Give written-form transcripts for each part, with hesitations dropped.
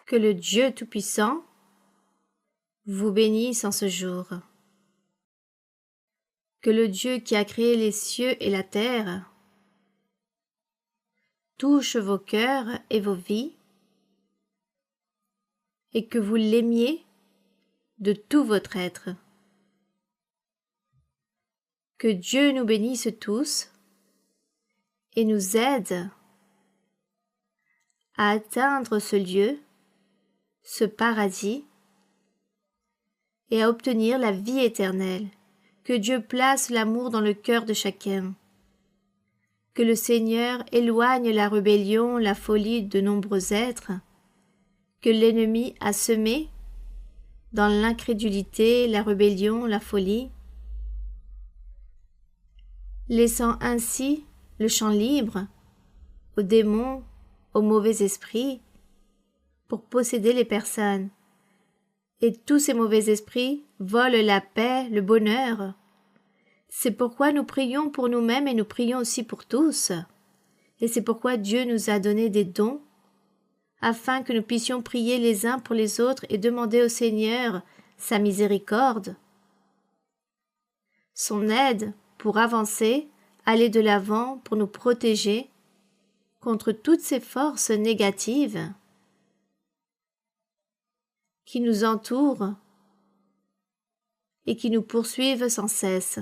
Que le Dieu Tout-Puissant vous bénisse en ce jour. Que le Dieu qui a créé les cieux et la terre touche vos cœurs et vos vies et que vous l'aimiez de tout votre être. Que Dieu nous bénisse tous et nous aide à atteindre ce lieu, ce paradis, et à obtenir la vie éternelle. Que Dieu place l'amour dans le cœur de chacun. Que le Seigneur éloigne la rébellion, la folie de nombreux êtres, que l'ennemi a semé dans l'incrédulité, la rébellion, la folie, laissant ainsi le champ libre aux démons, aux mauvais esprits, pour posséder les personnes. Et tous ces mauvais esprits volent la paix, le bonheur. C'est pourquoi nous prions pour nous-mêmes et nous prions aussi pour tous. Et c'est pourquoi Dieu nous a donné des dons, afin que nous puissions prier les uns pour les autres et demander au Seigneur sa miséricorde, son aide pour avancer, aller de l'avant, pour nous protéger contre toutes ces forces négatives qui nous entourent et qui nous poursuivent sans cesse.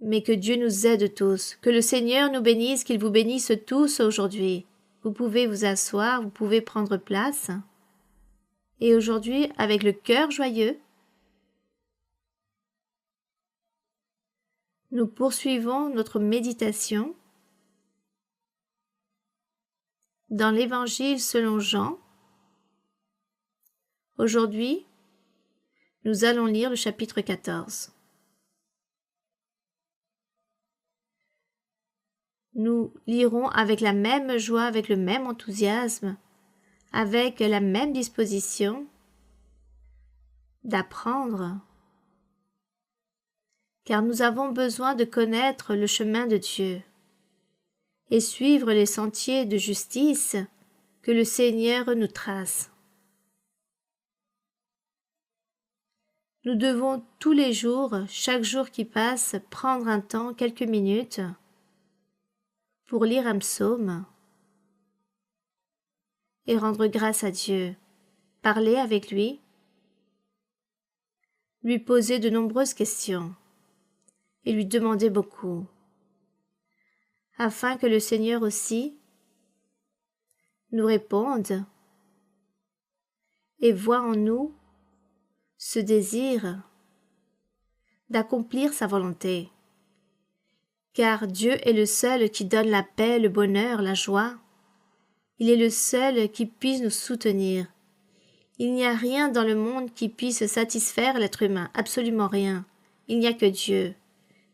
Mais que Dieu nous aide tous, que le Seigneur nous bénisse, qu'il vous bénisse tous aujourd'hui. Vous pouvez vous asseoir, vous pouvez prendre place. Et aujourd'hui, avec le cœur joyeux, nous poursuivons notre méditation dans l'Évangile selon Jean. Aujourd'hui, nous allons lire le chapitre 14. Nous lirons avec la même joie, avec le même enthousiasme, avec la même disposition d'apprendre, car nous avons besoin de connaître le chemin de Dieu et suivre les sentiers de justice que le Seigneur nous trace. Nous devons tous les jours, chaque jour qui passe, prendre un temps, quelques minutes, pour lire un psaume et rendre grâce à Dieu, parler avec lui poser de nombreuses questions et lui demander beaucoup, afin que le Seigneur aussi nous réponde et voit en nous ce désir d'accomplir sa volonté. Car Dieu est le seul qui donne la paix, le bonheur, la joie. Il est le seul qui puisse nous soutenir. Il n'y a rien dans le monde qui puisse satisfaire l'être humain, absolument rien. Il n'y a que Dieu.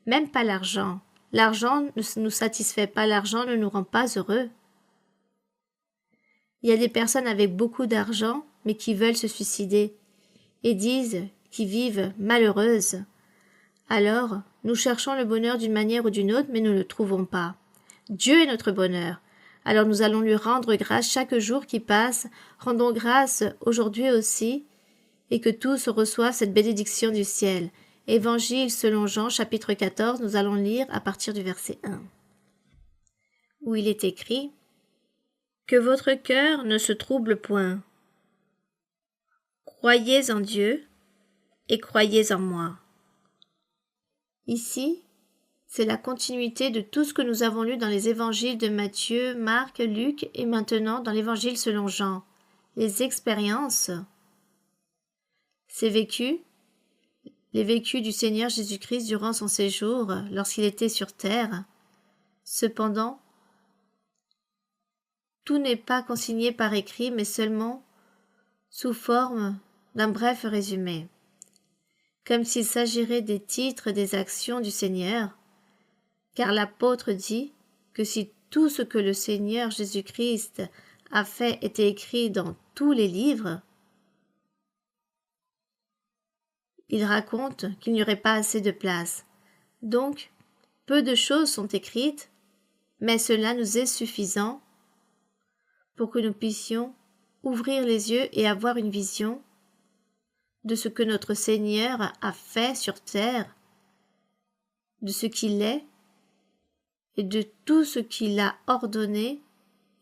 Même pas l'argent. L'argent ne nous satisfait pas, l'argent ne nous rend pas heureux. Il y a des personnes avec beaucoup d'argent, mais qui veulent se suicider, et disent qu'ils vivent malheureuses. Alors, nous cherchons le bonheur d'une manière ou d'une autre, mais nous ne le trouvons pas. Dieu est notre bonheur. Alors nous allons lui rendre grâce chaque jour qui passe. Rendons grâce aujourd'hui aussi, et que tous reçoivent cette bénédiction du ciel. Évangile selon Jean, chapitre 14, nous allons lire à partir du verset 1, où il est écrit « Que votre cœur ne se trouble point. Croyez en Dieu et croyez en moi. » Ici, c'est la continuité de tout ce que nous avons lu dans les évangiles de Matthieu, Marc, Luc et maintenant dans l'évangile selon Jean. Les expériences, les vécus du Seigneur Jésus-Christ durant son séjour lorsqu'il était sur terre. Cependant, tout n'est pas consigné par écrit, mais seulement sous forme d'un bref résumé, comme s'il s'agirait des titres des actions du Seigneur, car l'apôtre dit que si tout ce que le Seigneur Jésus-Christ a fait était écrit dans tous les livres, il raconte qu'il n'y aurait pas assez de place. Donc, peu de choses sont écrites, mais cela nous est suffisant pour que nous puissions ouvrir les yeux et avoir une vision de ce que notre Seigneur a fait sur terre, de ce qu'il est et de tout ce qu'il a ordonné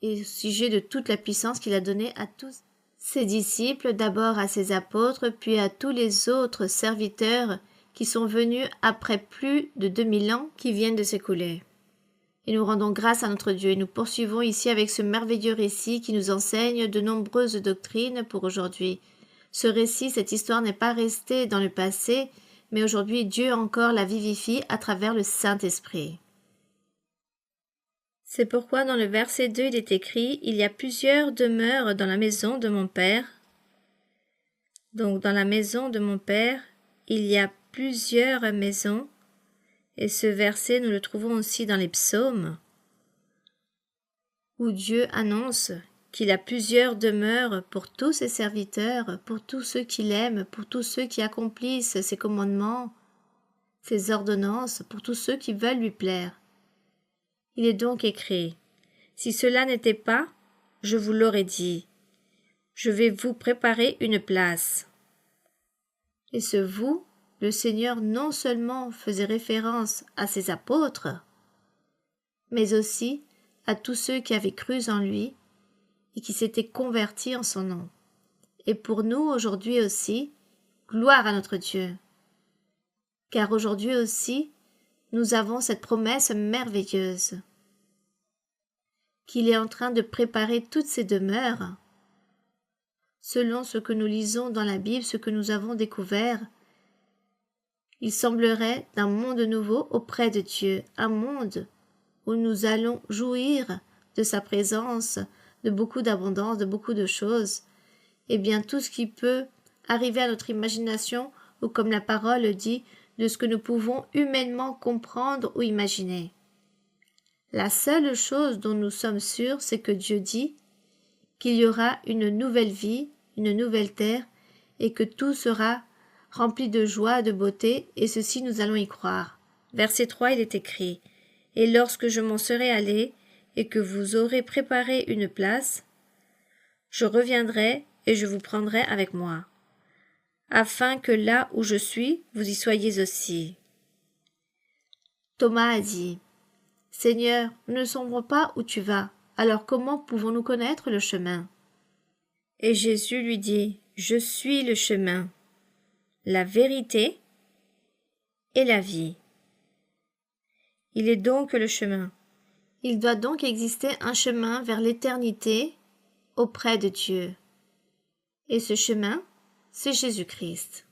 et au sujet de toute la puissance qu'il a donnée à tous ses disciples, d'abord à ses apôtres, puis à tous les autres serviteurs qui sont venus après plus de 2000 ans qui viennent de s'écouler. Et nous rendons grâce à notre Dieu et nous poursuivons ici avec ce merveilleux récit qui nous enseigne de nombreuses doctrines pour aujourd'hui. Ce récit, cette histoire n'est pas restée dans le passé, mais aujourd'hui Dieu encore la vivifie à travers le Saint-Esprit. C'est pourquoi dans le verset 2 il est écrit « Il y a plusieurs demeures dans la maison de mon Père ». Donc dans la maison de mon Père, il y a plusieurs maisons. Et ce verset, nous le trouvons aussi dans les psaumes, où Dieu annonce qu'il a plusieurs demeures pour tous ses serviteurs, pour tous ceux qu'il aime, pour tous ceux qui accomplissent ses commandements, ses ordonnances, pour tous ceux qui veulent lui plaire. Il est donc écrit, « Si cela n'était pas, je vous l'aurais dit, je vais vous préparer une place. » Et ce « vous », le Seigneur non seulement faisait référence à ses apôtres, mais aussi à tous ceux qui avaient cru en lui et qui s'étaient convertis en son nom. Et pour nous aujourd'hui aussi, gloire à notre Dieu. Car aujourd'hui aussi, nous avons cette promesse merveilleuse qu'il est en train de préparer toutes ces demeures, selon ce que nous lisons dans la Bible, ce que nous avons découvert. Il semblerait d'un monde nouveau auprès de Dieu, un monde où nous allons jouir de sa présence, de beaucoup d'abondance, de beaucoup de choses, et bien tout ce qui peut arriver à notre imagination, ou comme la parole dit, de ce que nous pouvons humainement comprendre ou imaginer. La seule chose dont nous sommes sûrs, c'est que Dieu dit qu'il y aura une nouvelle vie, une nouvelle terre, et que tout sera rempli de joie, de beauté, et ceci nous allons y croire. Verset 3, il est écrit « Et lorsque je m'en serai allé, et que vous aurez préparé une place, je reviendrai et je vous prendrai avec moi, afin que là où je suis, vous y soyez aussi. » Thomas a dit « Seigneur, nous ne savons pas où tu vas, alors comment pouvons-nous connaître le chemin ?» Et Jésus lui dit « Je suis le chemin, la vérité et la vie. » Il est donc le chemin. Il doit donc exister un chemin vers l'éternité auprès de Dieu. Et ce chemin, c'est Jésus-Christ.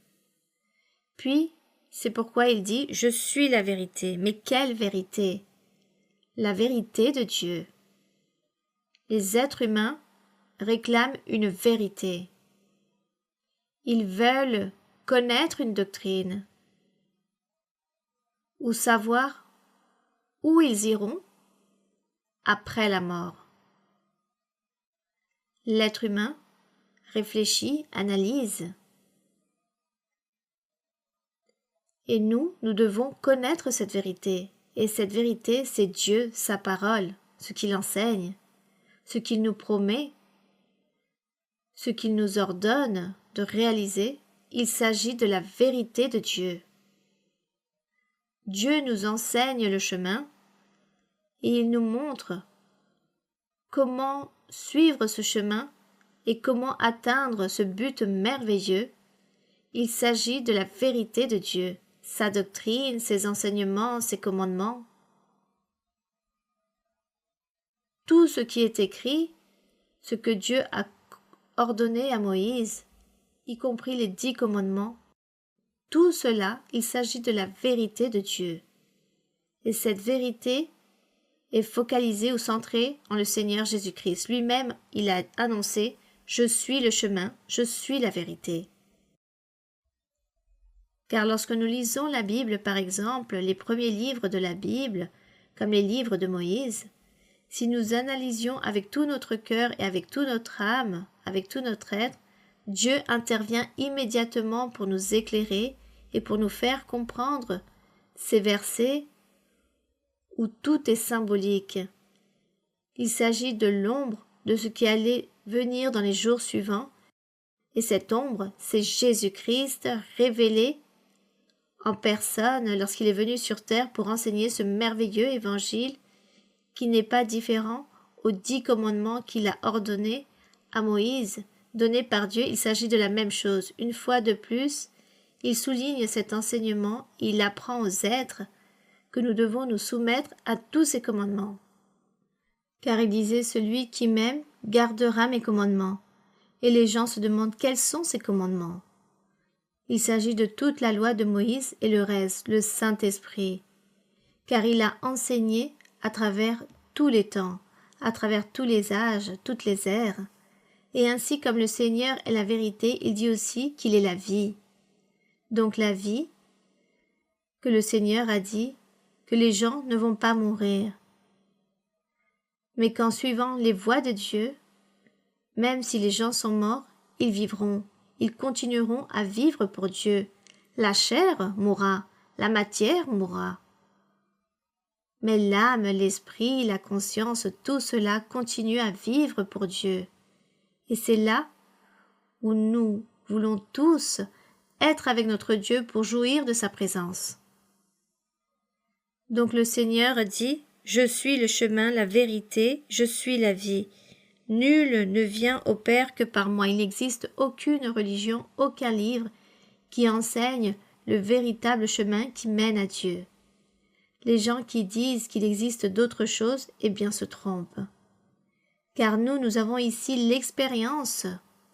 Puis, c'est pourquoi il dit « Je suis la vérité ». Mais quelle vérité? La vérité de Dieu. Les êtres humains réclament une vérité. Ils veulent connaître une doctrine ou savoir où ils iront après la mort. L'être humain réfléchit, analyse. Et nous devons connaître cette vérité. Et cette vérité, c'est Dieu, sa parole, ce qu'il enseigne, ce qu'il nous promet, ce qu'il nous ordonne de réaliser. Il s'agit de la vérité de Dieu. Dieu nous enseigne le chemin et il nous montre comment suivre ce chemin et comment atteindre ce but merveilleux. Il s'agit de la vérité de Dieu, sa doctrine, ses enseignements, ses commandements. Tout ce qui est écrit, ce que Dieu a ordonné à Moïse, y compris les 10 commandements, tout cela, il s'agit de la vérité de Dieu. Et cette vérité est focalisée ou centrée en le Seigneur Jésus-Christ. Lui-même, il a annoncé « Je suis le chemin, je suis la vérité ». Car lorsque nous lisons la Bible, par exemple, les premiers livres de la Bible, comme les livres de Moïse, si nous analysions avec tout notre cœur et avec toute notre âme, avec tout notre être, Dieu intervient immédiatement pour nous éclairer et pour nous faire comprendre ces versets où tout est symbolique. Il s'agit de l'ombre de ce qui allait venir dans les jours suivants, et cette ombre, c'est Jésus-Christ révélé en personne lorsqu'il est venu sur terre pour enseigner ce merveilleux évangile qui n'est pas différent aux 10 commandements qu'il a ordonnés à Moïse, donnés par Dieu. Il s'agit de la même chose. Une fois de plus, il souligne cet enseignement et il apprend aux êtres que nous devons nous soumettre à tous ces commandements. Car il disait, celui qui m'aime gardera mes commandements. Et les gens se demandent quels sont ces commandements. Il s'agit de toute la loi de Moïse et le reste, le Saint-Esprit. Car il a enseigné à travers tous les temps, à travers tous les âges, toutes les ères. Et ainsi comme le Seigneur est la vérité, il dit aussi qu'il est la vie. Donc la vie, que le Seigneur a dit, que les gens ne vont pas mourir, mais qu'en suivant les voies de Dieu, même si les gens sont morts, ils vivront, ils continueront à vivre pour Dieu. La chair mourra, la matière mourra. Mais l'âme, l'esprit, la conscience, tout cela continue à vivre pour Dieu. Et c'est là où nous voulons tous être avec notre Dieu pour jouir de sa présence. Donc le Seigneur dit, « Je suis le chemin, la vérité, je suis la vie. Nul ne vient au Père que par moi. » Il n'existe aucune religion, aucun livre qui enseigne le véritable chemin qui mène à Dieu. Les gens qui disent qu'il existe d'autres choses, eh bien se trompent. Car nous avons ici l'expérience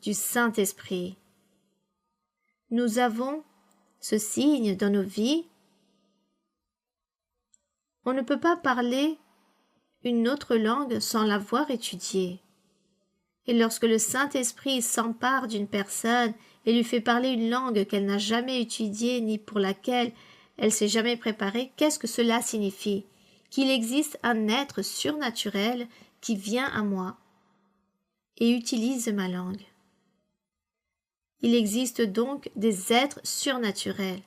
du Saint-Esprit. Nous avons ce signe dans nos vies. On ne peut pas parler une autre langue sans l'avoir étudiée. Et lorsque le Saint-Esprit s'empare d'une personne et lui fait parler une langue qu'elle n'a jamais étudiée ni pour laquelle elle s'est jamais préparée, qu'est-ce que cela signifie? Qu'il existe un être surnaturel qui vient à moi et utilise ma langue. Il existe donc des êtres surnaturels.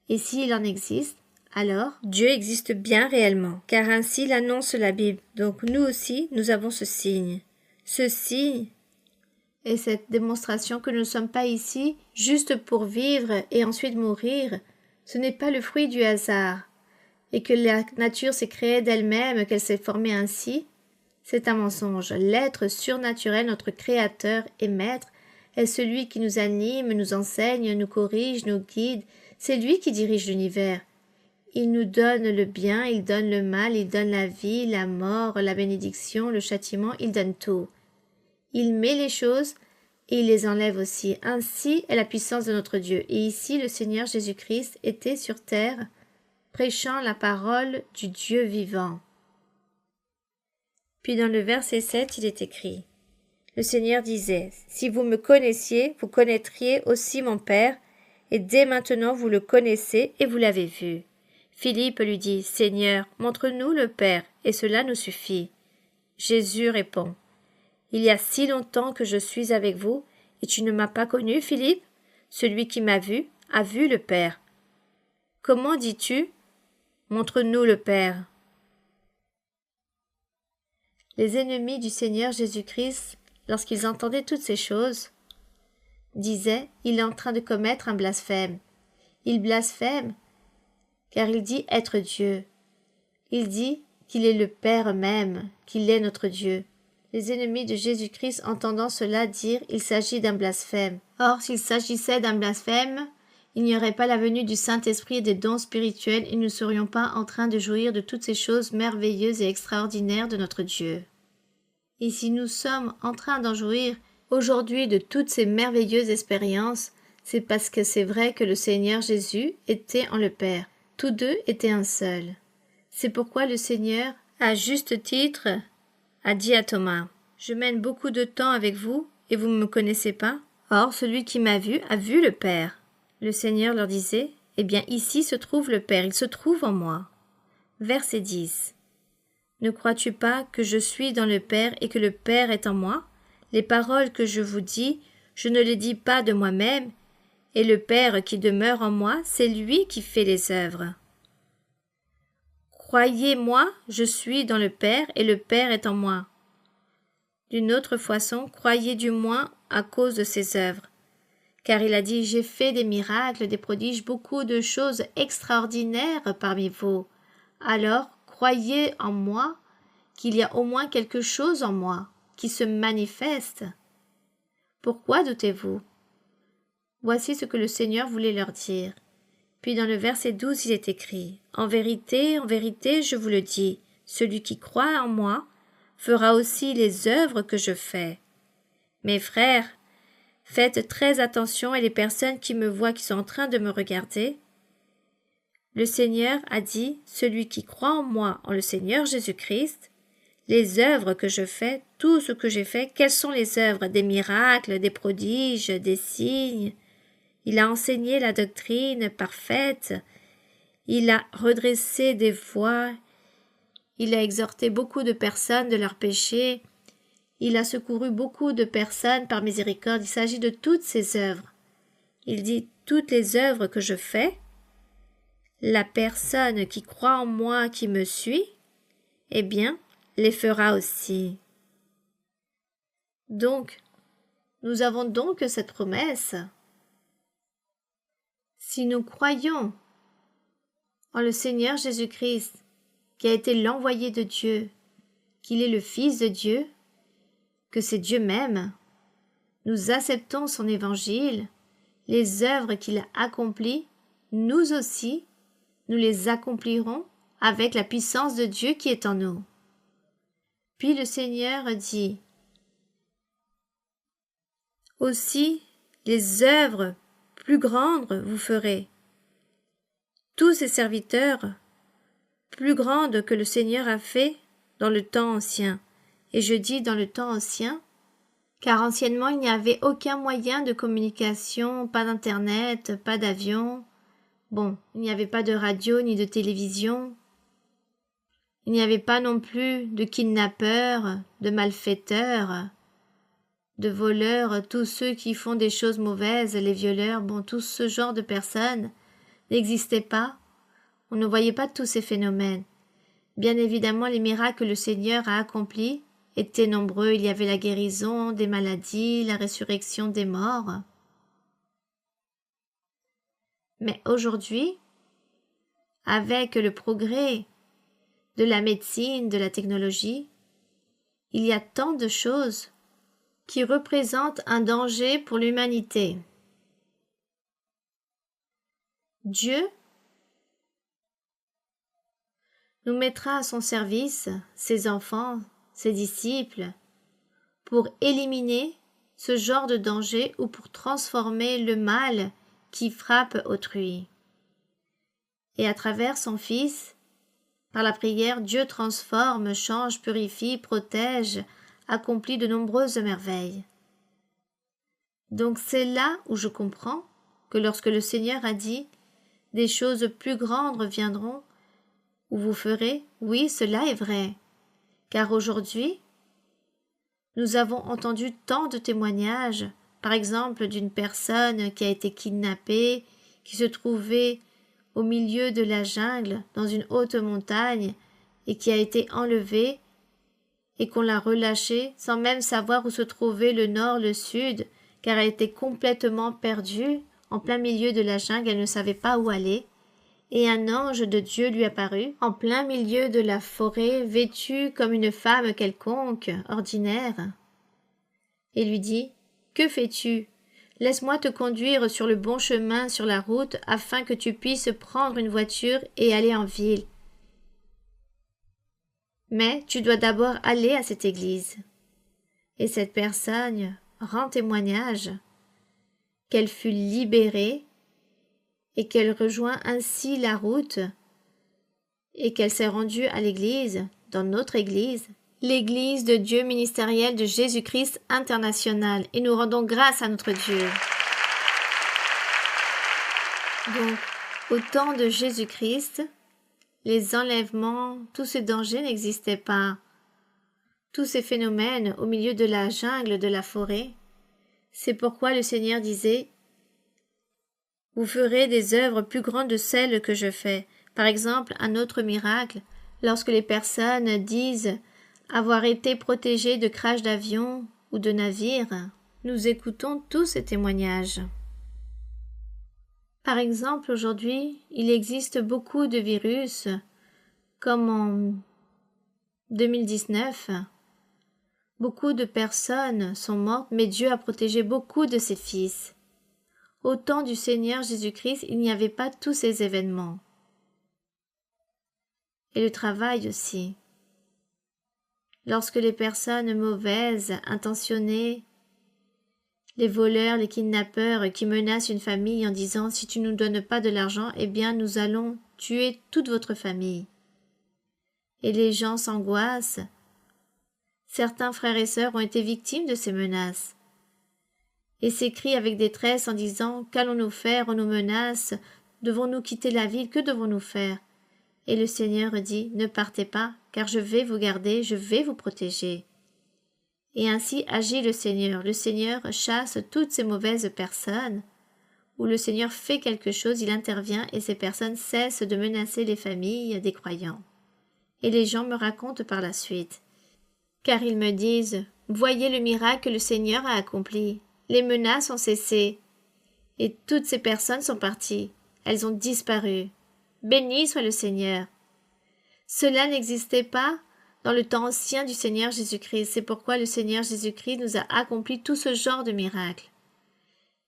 Et s'il en existe, alors Dieu existe bien réellement, car ainsi l'annonce la Bible. Donc nous aussi, nous avons ce signe. Ce signe est cette démonstration que nous ne sommes pas ici juste pour vivre et ensuite mourir. Ce n'est pas le fruit du hasard. Et que la nature s'est créée d'elle-même, qu'elle s'est formée ainsi, c'est un mensonge. L'être surnaturel, notre Créateur et Maître, est celui qui nous anime, nous enseigne, nous corrige, nous guide. C'est lui qui dirige l'univers. Il nous donne le bien, il donne le mal, il donne la vie, la mort, la bénédiction, le châtiment, il donne tout. Il met les choses et il les enlève aussi. Ainsi est la puissance de notre Dieu. Et ici, le Seigneur Jésus-Christ était sur terre, prêchant la parole du Dieu vivant. Puis dans le verset 7, il est écrit, le Seigneur disait, « Si vous me connaissiez, vous connaîtriez aussi mon Père, et dès maintenant vous le connaissez et vous l'avez vu. » Philippe lui dit, « Seigneur, montre-nous le Père, et cela nous suffit. » Jésus répond, « Il y a si longtemps que je suis avec vous, et tu ne m'as pas connu, Philippe? Celui qui m'a vu a vu le Père. Comment dis-tu, montre-nous le Père? » Les ennemis du Seigneur Jésus-Christ, lorsqu'ils entendaient toutes ces choses, disaient, « Il est en train de commettre un blasphème. » Il blasphème car il dit être Dieu. Il dit qu'il est le Père même, qu'il est notre Dieu. Les ennemis de Jésus-Christ entendant cela dire il s'agit d'un blasphème. Or, s'il s'agissait d'un blasphème, il n'y aurait pas la venue du Saint-Esprit et des dons spirituels et nous ne serions pas en train de jouir de toutes ces choses merveilleuses et extraordinaires de notre Dieu. Et si nous sommes en train d'en jouir aujourd'hui de toutes ces merveilleuses expériences, c'est parce que c'est vrai que le Seigneur Jésus était en le Père. Tous deux étaient un seul. C'est pourquoi le Seigneur, à juste titre, a dit à Thomas, « Je mène beaucoup de temps avec vous, et vous ne me connaissez pas. Or, celui qui m'a vu a vu le Père. » Le Seigneur leur disait, « Eh bien, ici se trouve le Père, il se trouve en moi. » Verset 10. « Ne crois-tu pas que je suis dans le Père et que le Père est en moi? Les paroles que je vous dis, je ne les dis pas de moi-même, et le Père qui demeure en moi, c'est lui qui fait les œuvres. Croyez-moi, je suis dans le Père et le Père est en moi. D'une autre façon, croyez du moins à cause de ses œuvres. Car il a dit, j'ai fait des miracles, des prodiges, beaucoup de choses extraordinaires parmi vous. Alors, croyez en moi, qu'il y a au moins quelque chose en moi qui se manifeste. Pourquoi doutez-vous? Voici ce que le Seigneur voulait leur dire. Puis dans le verset 12, il est écrit, en vérité, je vous le dis, celui qui croit en moi fera aussi les œuvres que je fais. Mes frères, faites très attention et les personnes qui me voient, qui sont en train de me regarder. Le Seigneur a dit, celui qui croit en moi, en le Seigneur Jésus-Christ, les œuvres que je fais, tout ce que j'ai fait, quelles sont les œuvres? Des miracles, des prodiges, des signes. Il a enseigné la doctrine parfaite. Il a redressé des voies. Il a exhorté beaucoup de personnes de leurs péchés. Il a secouru beaucoup de personnes par miséricorde. Il s'agit de toutes ces œuvres. Il dit, toutes les œuvres que je fais, la personne qui croit en moi, qui me suit, eh bien, les fera aussi. Donc, nous avons donc cette promesse. Si nous croyons en le Seigneur Jésus-Christ, qui a été l'envoyé de Dieu, qu'il est le Fils de Dieu, que c'est Dieu même, nous acceptons son évangile, les œuvres qu'il a accomplies, nous aussi, nous les accomplirons avec la puissance de Dieu qui est en nous. Puis le Seigneur dit, aussi les œuvres plus grandes vous ferez. Tous ces serviteurs, plus grandes que le Seigneur a fait dans le temps ancien. Et je dis dans le temps ancien, car anciennement il n'y avait aucun moyen de communication, pas d'internet, pas d'avion. Bon, il n'y avait pas de radio ni de télévision. Il n'y avait pas non plus de kidnappeurs, de malfaiteurs, de voleurs, tous ceux qui font des choses mauvaises, les violeurs, bon, tout ce genre de personnes n'existaient pas. On ne voyait pas tous ces phénomènes. Bien évidemment, les miracles que le Seigneur a accomplis étaient nombreux. Il y avait la guérison des maladies, la résurrection des morts. Mais aujourd'hui, avec le progrès de la médecine, de la technologie, il y a tant de choses qui représentent un danger pour l'humanité. Dieu nous mettra à son service, ses enfants, ses disciples, pour éliminer ce genre de danger ou pour transformer le mal qui frappe autrui. Et à travers son Fils, par la prière, Dieu transforme, change, purifie, protège, accomplit de nombreuses merveilles. Donc c'est là où je comprends que lorsque le Seigneur a dit « Des choses plus grandes viendront, où vous ferez », oui, cela est vrai, car aujourd'hui, nous avons entendu tant de témoignages, par exemple d'une personne qui a été kidnappée, qui se trouvait au milieu de la jungle, dans une haute montagne, et qui a été enlevée, et qu'on l'a relâchée sans même savoir où se trouvait le nord, le sud, car elle était complètement perdue, en plein milieu de la jungle, elle ne savait pas où aller. Et un ange de Dieu lui apparut, en plein milieu de la forêt, vêtue comme une femme quelconque, ordinaire, et lui dit « Que fais-tu ? Laisse-moi te conduire sur le bon chemin, sur la route, afin que tu puisses prendre une voiture et aller en ville. Mais tu dois d'abord aller à cette église. » Et cette personne rend témoignage qu'elle fut libérée et qu'elle rejoint ainsi la route et qu'elle s'est rendue à l'église, dans notre église, l'église de Dieu ministérielle de Jésus-Christ international. Et nous rendons grâce à notre Dieu. Donc, au temps de Jésus-Christ, les enlèvements, tous ces dangers n'existaient pas. Tous ces phénomènes au milieu de la jungle, de la forêt. C'est pourquoi le Seigneur disait « Vous ferez des œuvres plus grandes de celles que je fais. » Par exemple, un autre miracle, lorsque les personnes disent avoir été protégés de crash d'avion ou de navire, nous écoutons tous ces témoignages. Par exemple, aujourd'hui, il existe beaucoup de virus, comme en 2019. Beaucoup de personnes sont mortes, mais Dieu a protégé beaucoup de ses fils. Au temps du Seigneur Jésus-Christ, il n'y avait pas tous ces événements. Et le travail aussi. Lorsque les personnes mauvaises, intentionnées, les voleurs, les kidnappeurs qui menacent une famille en disant « si tu ne nous donnes pas de l'argent, eh bien nous allons tuer toute votre famille ». Et les gens s'angoissent. Certains frères et sœurs ont été victimes de ces menaces et s'écrient avec détresse en disant « qu'allons-nous faire? On nous menace, devons-nous quitter la ville? Que devons-nous faire ?» Et le Seigneur dit « ne partez pas, car je vais vous garder, je vais vous protéger. » Et ainsi agit le Seigneur. Le Seigneur chasse toutes ces mauvaises personnes. Où le Seigneur fait quelque chose, il intervient et ces personnes cessent de menacer les familles des croyants. Et les gens me racontent par la suite. Car ils me disent « voyez le miracle que le Seigneur a accompli. Les menaces ont cessé. Et toutes ces personnes sont parties. Elles ont disparu. Béni soit le Seigneur. » Cela n'existait pas dans le temps ancien du Seigneur Jésus-Christ. C'est pourquoi le Seigneur Jésus-Christ nous a accompli tout ce genre de miracles.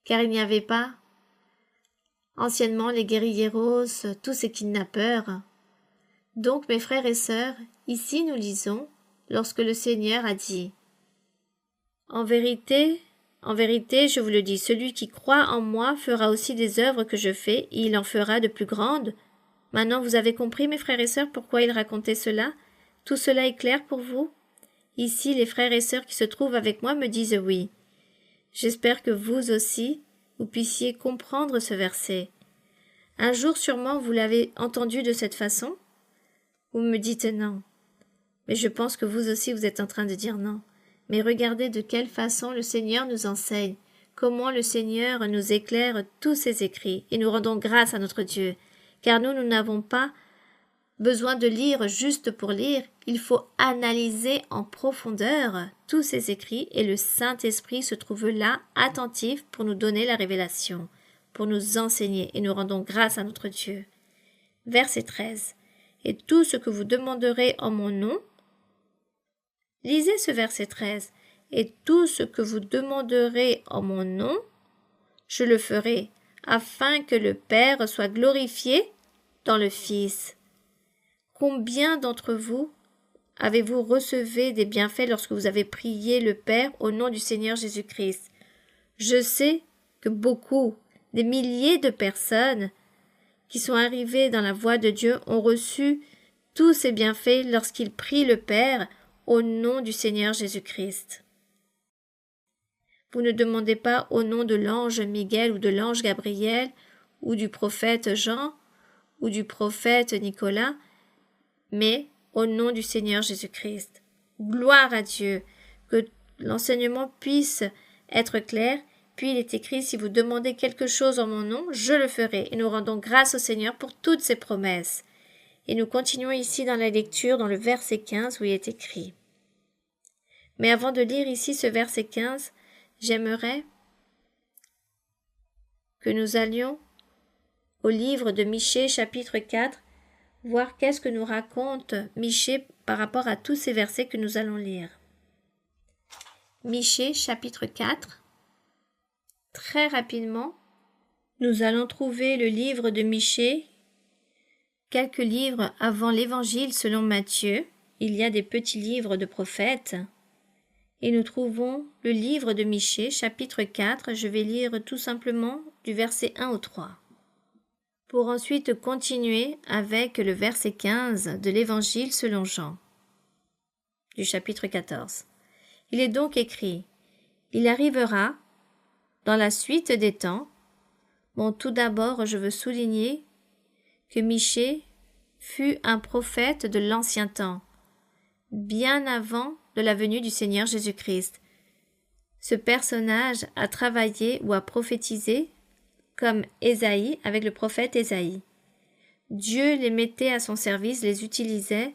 Car il n'y avait pas anciennement les guérilleros, tous ces kidnappeurs. Donc, mes frères et sœurs, ici nous lisons lorsque le Seigneur a dit « en vérité, je vous le dis, celui qui croit en moi fera aussi des œuvres que je fais, et il en fera de plus grandes. » Maintenant, vous avez compris, mes frères et sœurs, pourquoi il racontait cela? Tout cela est clair pour vous? Ici, les frères et sœurs qui se trouvent avec moi me disent oui. J'espère que vous aussi, vous puissiez comprendre ce verset. Un jour, sûrement, vous l'avez entendu de cette façon? Vous me dites non. Mais je pense que vous aussi, vous êtes en train de dire non. Mais regardez de quelle façon le Seigneur nous enseigne, comment le Seigneur nous éclaire tous ses écrits, et nous rendons grâce à notre Dieu. Car nous n'avons pas besoin de lire juste pour lire, il faut analyser en profondeur tous ces écrits et le Saint-Esprit se trouve là, attentif pour nous donner la révélation, pour nous enseigner et nous rendons grâce à notre Dieu. Verset 13. Et tout ce que vous demanderez en mon nom, lisez ce verset 13. Et tout ce que vous demanderez en mon nom, je le ferai, afin que le Père soit glorifié dans le Fils. Combien d'entre vous avez-vous recevé des bienfaits lorsque vous avez prié le Père au nom du Seigneur Jésus-Christ? Je sais que beaucoup, des milliers de personnes qui sont arrivées dans la voie de Dieu ont reçu tous ces bienfaits lorsqu'ils prient le Père au nom du Seigneur Jésus-Christ. Vous ne demandez pas au nom de l'ange Miguel ou de l'ange Gabriel ou du prophète Jean ou du prophète Nicolas, mais au nom du Seigneur Jésus-Christ. Gloire à Dieu, que l'enseignement puisse être clair, puis il est écrit, si vous demandez quelque chose en mon nom, je le ferai, et nous rendons grâce au Seigneur pour toutes ses promesses. Et nous continuons ici dans la lecture, dans le verset 15, où il est écrit. Mais avant de lire ici ce verset 15, j'aimerais que nous allions au livre de Michée, chapitre 4, voir qu'est-ce que nous raconte Michée par rapport à tous ces versets que nous allons lire. Michée, chapitre 4. Très rapidement, nous allons trouver le livre de Michée. Quelques livres avant l'Évangile selon Matthieu, il y a des petits livres de prophètes. Et nous trouvons le livre de Michée, chapitre 4. Je vais lire tout simplement du verset 1 au 3. Pour ensuite continuer avec le verset 15 de l'Évangile selon Jean, du chapitre 14. Il est donc écrit « Il arrivera, dans la suite des temps, » bon, tout d'abord, je veux souligner que Michée fut un prophète de l'ancien temps, bien avant de la venue du Seigneur Jésus-Christ. Ce personnage a travaillé ou a prophétisé comme Ésaïe avec le prophète Ésaïe. Dieu les mettait à son service, les utilisait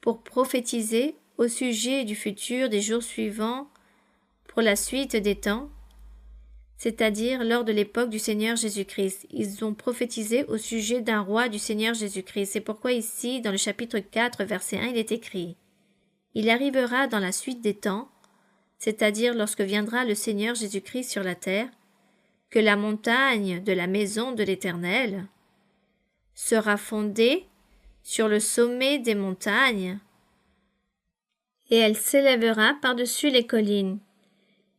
pour prophétiser au sujet du futur des jours suivants pour la suite des temps, c'est-à-dire lors de l'époque du Seigneur Jésus-Christ. Ils ont prophétisé au sujet d'un roi du Seigneur Jésus-Christ. C'est pourquoi ici, dans le chapitre 4, verset 1, il est écrit « Il arrivera dans la suite des temps, c'est-à-dire lorsque viendra le Seigneur Jésus-Christ sur la terre, que la montagne de la maison de l'Éternel sera fondée sur le sommet des montagnes, et elle s'élèvera par-dessus les collines. »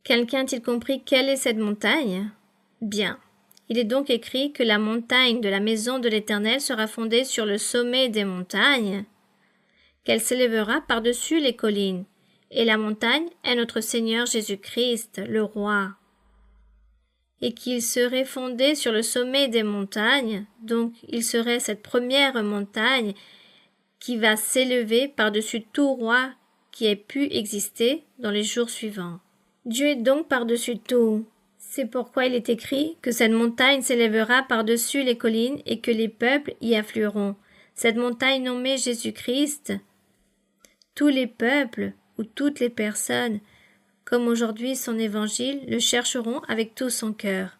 Quelqu'un a-t-il compris quelle est cette montagne? Bien. Il est donc écrit que la montagne de la maison de l'Éternel sera fondée sur le sommet des montagnes, qu'elle s'élèvera par-dessus les collines. Et la montagne est notre Seigneur Jésus-Christ, le roi. Et qu'il serait fondé sur le sommet des montagnes, donc il serait cette première montagne qui va s'élever par-dessus tout roi qui ait pu exister dans les jours suivants. Dieu est donc par-dessus tout. C'est pourquoi il est écrit que cette montagne s'élèvera par-dessus les collines et que les peuples y afflueront. Cette montagne nommée Jésus-Christ, tous les peuples ou toutes les personnes, comme aujourd'hui son évangile, le chercheront avec tout son cœur.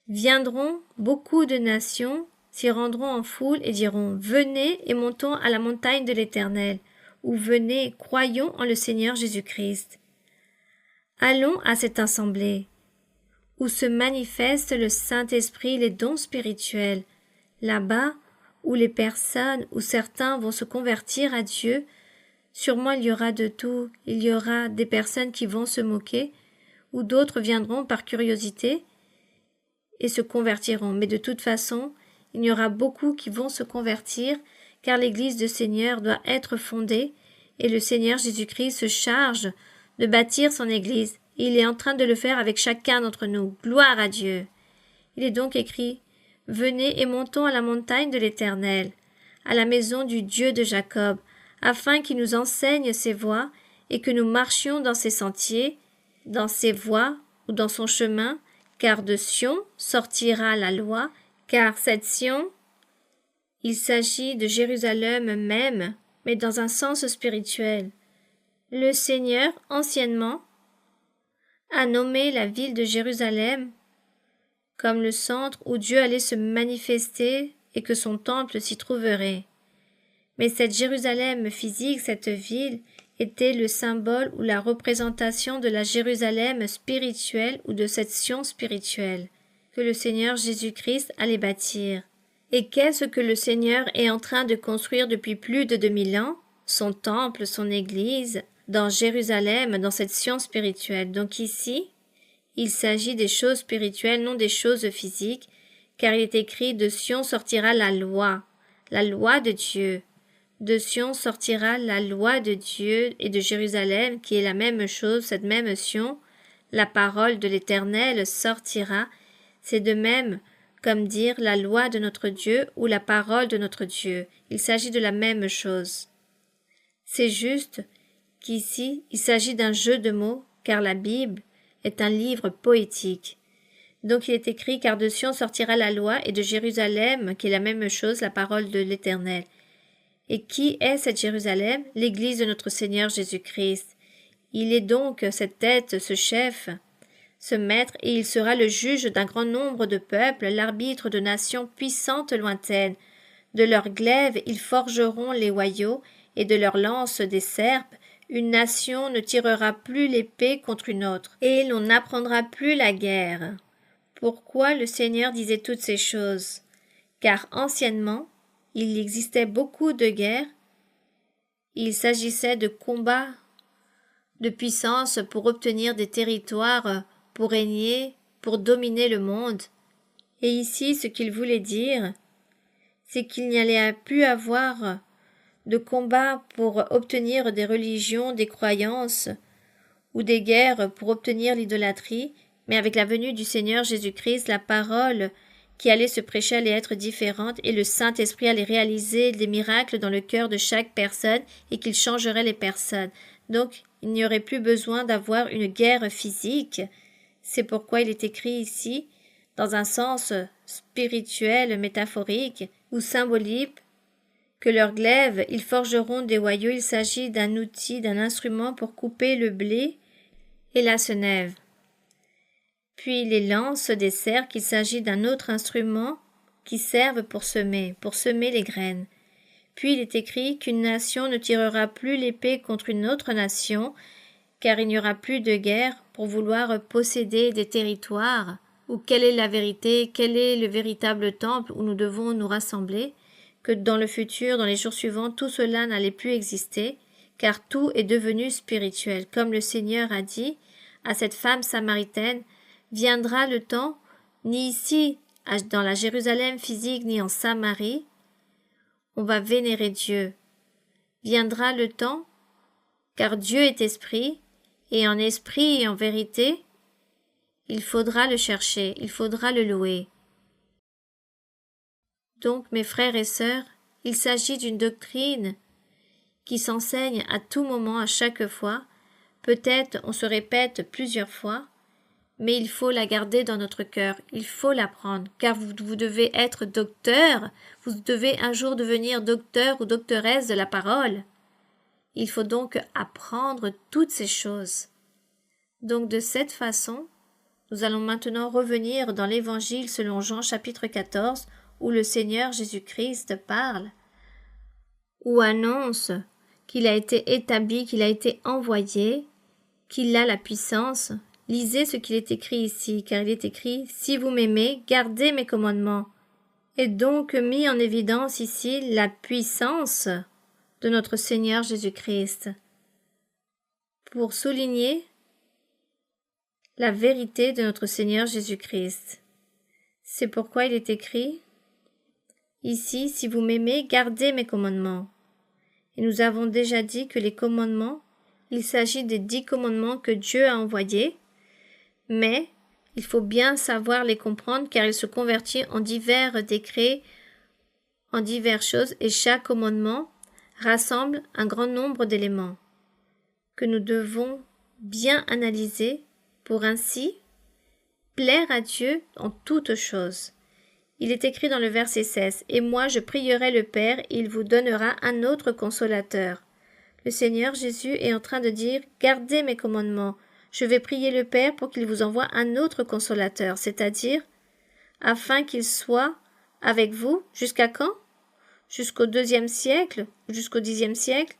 Viendront beaucoup de nations, s'y rendront en foule et diront « Venez et montons à la montagne de l'Éternel » ou « Venez, croyons en le Seigneur Jésus-Christ ». Allons à cette assemblée, où se manifeste le Saint-Esprit, les dons spirituels, là-bas où les personnes ou certains vont se convertir à Dieu. Sûrement il y aura de tout, il y aura des personnes qui vont se moquer, ou d'autres viendront par curiosité et se convertiront. Mais de toute façon, il y aura beaucoup qui vont se convertir, car l'Église du Seigneur doit être fondée, et le Seigneur Jésus-Christ se charge de bâtir son Église. Il est en train de le faire avec chacun d'entre nous. Gloire à Dieu. Il est donc écrit « Venez et montons à la montagne de l'Éternel, à la maison du Dieu de Jacob, afin qu'il nous enseigne ses voies et que nous marchions dans ses sentiers, dans ses voies ou dans son chemin, car de Sion sortira la loi, car cette Sion, il s'agit de Jérusalem même, mais dans un sens spirituel. Le Seigneur, anciennement, a nommé la ville de Jérusalem comme le centre où Dieu allait se manifester et que son temple s'y trouverait. Mais cette Jérusalem physique, cette ville, était le symbole ou la représentation de la Jérusalem spirituelle ou de cette Sion spirituelle que le Seigneur Jésus-Christ allait bâtir. Et qu'est-ce que le Seigneur est en train de construire depuis plus de 2000 ans? Son temple, son église, dans Jérusalem, dans cette Sion spirituelle. Donc ici, il s'agit des choses spirituelles, non des choses physiques, car il est écrit « De Sion sortira la loi de Dieu ». De Sion sortira la loi de Dieu et de Jérusalem, qui est la même chose, cette même Sion, la parole de l'Éternel sortira. C'est de même comme dire la loi de notre Dieu ou la parole de notre Dieu. Il s'agit de la même chose. C'est juste qu'ici, il s'agit d'un jeu de mots, car la Bible est un livre poétique. Donc il est écrit « Car de Sion sortira la loi et de Jérusalem, qui est la même chose, la parole de l'Éternel. » Et qui est cette Jérusalem? L'Église de notre Seigneur Jésus-Christ. Il est donc cette tête, ce chef, ce maître, et il sera le juge d'un grand nombre de peuples, l'arbitre de nations puissantes lointaines. De leurs glaives ils forgeront les hoyaux, et de leurs lances des serpes. Une nation ne tirera plus l'épée contre une autre, et l'on n'apprendra plus la guerre. Pourquoi le Seigneur disait toutes ces choses? Car anciennement, il existait beaucoup de guerres. Il s'agissait de combats de puissance pour obtenir des territoires, pour régner, pour dominer le monde. Et ici, ce qu'il voulait dire, c'est qu'il n'y allait plus avoir de combats pour obtenir des religions, des croyances, ou des guerres pour obtenir l'idolâtrie, mais avec la venue du Seigneur Jésus-Christ, la parole qui allait se prêcher allait être différente et le Saint-Esprit allait réaliser des miracles dans le cœur de chaque personne et qu'il changerait les personnes. Donc, il n'y aurait plus besoin d'avoir une guerre physique. C'est pourquoi il est écrit ici, dans un sens spirituel, métaphorique ou symbolique, que leur glaive, ils forgeront des hoyaux, il s'agit d'un outil, d'un instrument pour couper le blé et la senève. Puis les lances des cercles, il s'agit d'un autre instrument qui servent pour semer les graines. Puis il est écrit qu'une nation ne tirera plus l'épée contre une autre nation, car il n'y aura plus de guerre pour vouloir posséder des territoires. Ou quelle est la vérité, quel est le véritable temple où nous devons nous rassembler, que dans le futur, dans les jours suivants, tout cela n'allait plus exister, car tout est devenu spirituel. Comme le Seigneur a dit à cette femme samaritaine, viendra le temps, ni ici, dans la Jérusalem physique, ni en Samarie, on va vénérer Dieu. Viendra le temps, car Dieu est esprit, et en esprit et en vérité, il faudra le chercher, il faudra le louer. Donc, mes frères et sœurs, il s'agit d'une doctrine qui s'enseigne à tout moment, à chaque fois. Peut-être on se répète plusieurs fois, mais il faut la garder dans notre cœur, il faut l'apprendre, car vous devez être docteur, vous devez un jour devenir docteur ou doctoresse de la parole. Il faut donc apprendre toutes ces choses. Donc de cette façon, nous allons maintenant revenir dans l'Évangile selon Jean chapitre 14, où le Seigneur Jésus-Christ parle, ou annonce qu'il a été établi, qu'il a été envoyé, qu'il a la puissance. Lisez ce qu'il est écrit ici, car il est écrit « Si vous m'aimez, gardez mes commandements ». Et donc mis en évidence ici la puissance de notre Seigneur Jésus-Christ, pour souligner la vérité de notre Seigneur Jésus-Christ. C'est pourquoi il est écrit ici, si vous m'aimez, gardez mes commandements. Et nous avons déjà dit que les commandements, il s'agit des 10 commandements que Dieu a envoyés, mais il faut bien savoir les comprendre car ils se convertissent en divers décrets, en diverses choses, et chaque commandement rassemble un grand nombre d'éléments que nous devons bien analyser pour ainsi plaire à Dieu en toutes choses. Il est écrit dans le verset 16 « Et moi je prierai le Père, et il vous donnera un autre consolateur. » Le Seigneur Jésus est en train de dire « Gardez mes commandements. Je vais prier le Père pour qu'il vous envoie un autre consolateur, c'est-à-dire afin qu'il soit avec vous jusqu'à quand? Jusqu'au 2e siècle, jusqu'au 10e siècle,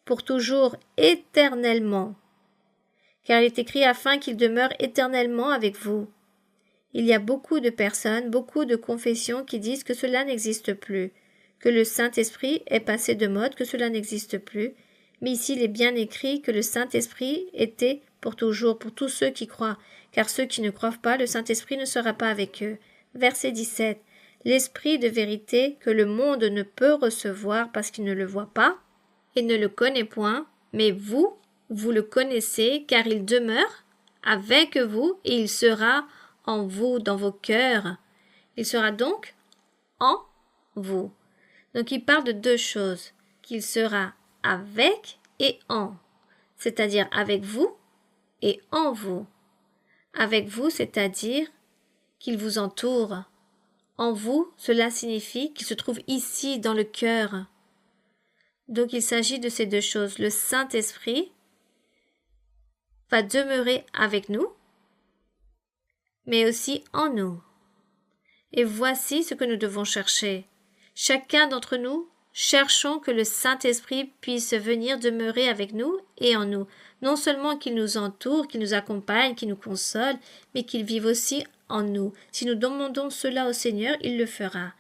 pour toujours éternellement. Car il est écrit afin qu'il demeure éternellement avec vous. Il y a beaucoup de personnes, beaucoup de confessions qui disent que cela n'existe plus, que le Saint-Esprit est passé de mode, que cela n'existe plus. Mais ici, il est bien écrit que le Saint-Esprit était pour toujours, pour tous ceux qui croient, car ceux qui ne croient pas, le Saint-Esprit ne sera pas avec eux. Verset 17. L'Esprit de vérité que le monde ne peut recevoir parce qu'il ne le voit pas et ne le connaît point, mais vous le connaissez, car il demeure avec vous et il sera en vous, dans vos cœurs. Il sera donc en vous. Donc il parle de 2 choses, qu'il sera avec et en, c'est-à-dire avec vous et en vous. Avec vous, c'est-à-dire qu'il vous entoure. En vous, cela signifie qu'il se trouve ici dans le cœur. Donc il s'agit de ces 2 choses. Le Saint-Esprit va demeurer avec nous, mais aussi en nous. Et voici ce que nous devons chercher. Chacun d'entre nous, cherchons que le Saint-Esprit puisse venir demeurer avec nous et en nous. Non seulement qu'il nous entoure, qu'il nous accompagne, qu'il nous console, mais qu'il vive aussi en nous. Si nous demandons cela au Seigneur, il le fera.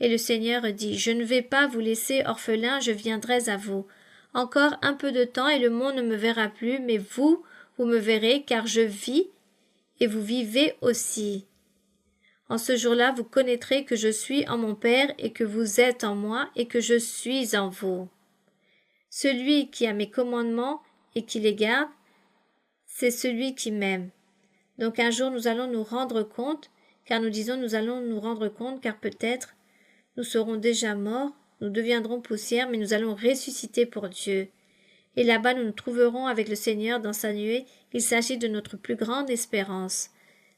Et le Seigneur dit, « Je ne vais pas vous laisser orphelins, je viendrai à vous. Encore un peu de temps et le monde ne me verra plus, mais vous me verrez, car je vis et vous vivez aussi. En ce jour-là, vous connaîtrez que je suis en mon Père et que vous êtes en moi et que je suis en vous. Celui qui a mes commandements et qui les garde, c'est celui qui m'aime. » Donc un jour, nous allons nous rendre compte, car nous disons nous allons nous rendre compte, car peut-être nous serons déjà morts, nous deviendrons poussière, mais nous allons ressusciter pour Dieu. Et là-bas, nous nous trouverons avec le Seigneur dans sa nuée. Il s'agit de notre plus grande espérance.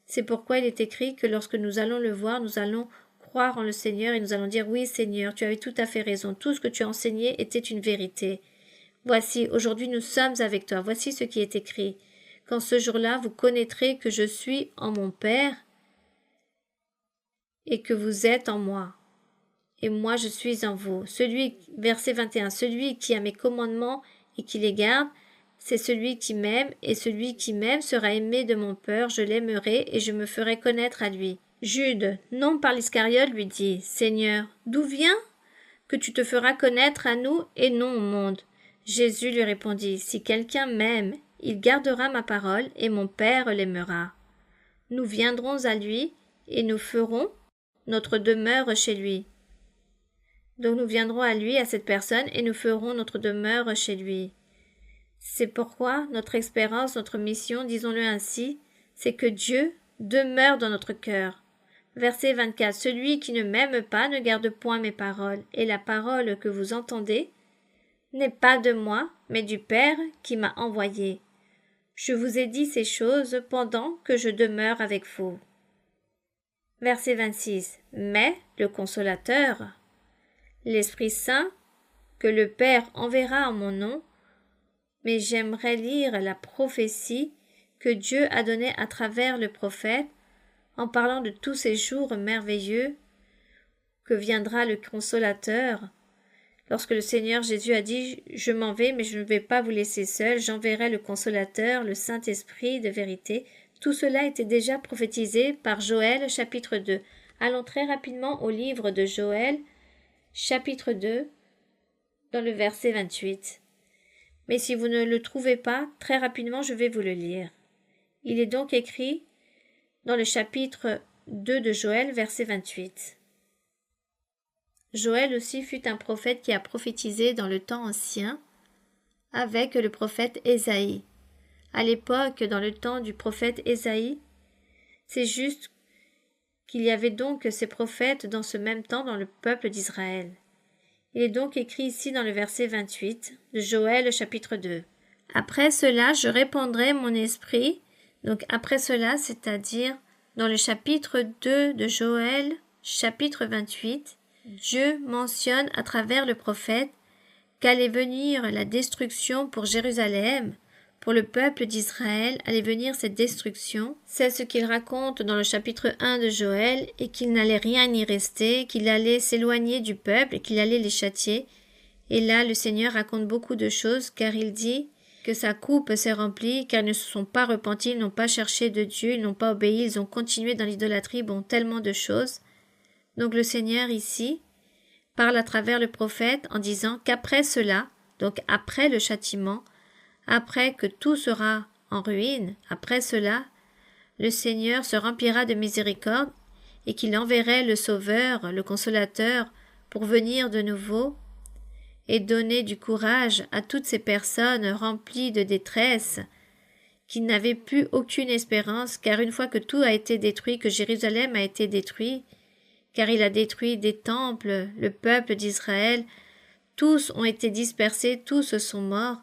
C'est pourquoi il est écrit que lorsque nous allons le voir, nous allons croire en le Seigneur et nous allons dire « Oui, Seigneur, tu avais tout à fait raison. Tout ce que tu as enseigné était une vérité. Voici, aujourd'hui nous sommes avec toi. Voici ce qui est écrit. Qu'en ce jour-là, vous connaîtrez que je suis en mon Père et que vous êtes en moi. Et moi je suis en vous. » Verset 21, « Celui qui a mes commandements et qui les garde, c'est celui qui m'aime, et celui qui m'aime sera aimé de mon Père, je l'aimerai et je me ferai connaître à lui. » Jude, non par l'Iscariote, lui dit, « Seigneur, d'où vient que tu te feras connaître à nous et non au monde ?» Jésus lui répondit, « Si quelqu'un m'aime, il gardera ma parole et mon Père l'aimera. Nous viendrons à lui et nous ferons notre demeure chez lui. » Donc nous viendrons à lui, à cette personne, et nous ferons notre demeure chez lui. C'est pourquoi notre espérance, notre mission, disons-le ainsi, c'est que Dieu demeure dans notre cœur. Verset 24. « Celui qui ne m'aime pas ne garde point mes paroles, et la parole que vous entendez n'est pas de moi, mais du Père qui m'a envoyé. Je vous ai dit ces choses pendant que je demeure avec vous. » Verset 26. « Mais le Consolateur, l'Esprit Saint, que le Père enverra en mon nom, mais j'aimerais lire la prophétie que Dieu a donnée à travers le prophète, en parlant de tous ces jours merveilleux que viendra le Consolateur. Lorsque le Seigneur Jésus a dit « Je m'en vais, mais je ne vais pas vous laisser seul, j'enverrai le Consolateur, le Saint-Esprit de vérité », tout cela était déjà prophétisé par Joël, chapitre 2. Allons très rapidement au livre de Joël, chapitre 2, dans le verset 28. Mais si vous ne le trouvez pas, très rapidement je vais vous le lire. Il est donc écrit dans le chapitre 2 de Joël, verset 28. Joël aussi fut un prophète qui a prophétisé dans le temps ancien avec le prophète Ésaïe. À l'époque, dans le temps du prophète Ésaïe, c'est juste qu'il y avait donc ces prophètes dans ce même temps dans le peuple d'Israël. Il est donc écrit ici dans le verset 28 de Joël chapitre 2. « Après cela, je répandrai mon esprit », donc après cela, c'est-à-dire dans le chapitre 2 de Joël, chapitre 28, Dieu mentionne à travers le prophète qu'allait venir la destruction pour Jérusalem, pour le peuple d'Israël, allait venir cette destruction. C'est ce qu'il raconte dans le chapitre 1 de Joël, et qu'il n'allait rien y rester, qu'il allait s'éloigner du peuple et qu'il allait les châtier. Et là, le Seigneur raconte beaucoup de choses, car il dit que sa coupe s'est remplie, car ils ne se sont pas repentis, ils n'ont pas cherché de Dieu, ils n'ont pas obéi, ils ont continué dans l'idolâtrie, bon, tellement de choses. Donc le Seigneur ici parle à travers le prophète en disant qu'après cela, donc après le châtiment, après que tout sera en ruine, après cela, le Seigneur se remplira de miséricorde et qu'il enverrait le Sauveur, le Consolateur, pour venir de nouveau et donner du courage à toutes ces personnes remplies de détresse, qui n'avaient plus aucune espérance, car une fois que tout a été détruit, que Jérusalem a été détruit, car il a détruit des temples, le peuple d'Israël, tous ont été dispersés, tous sont morts.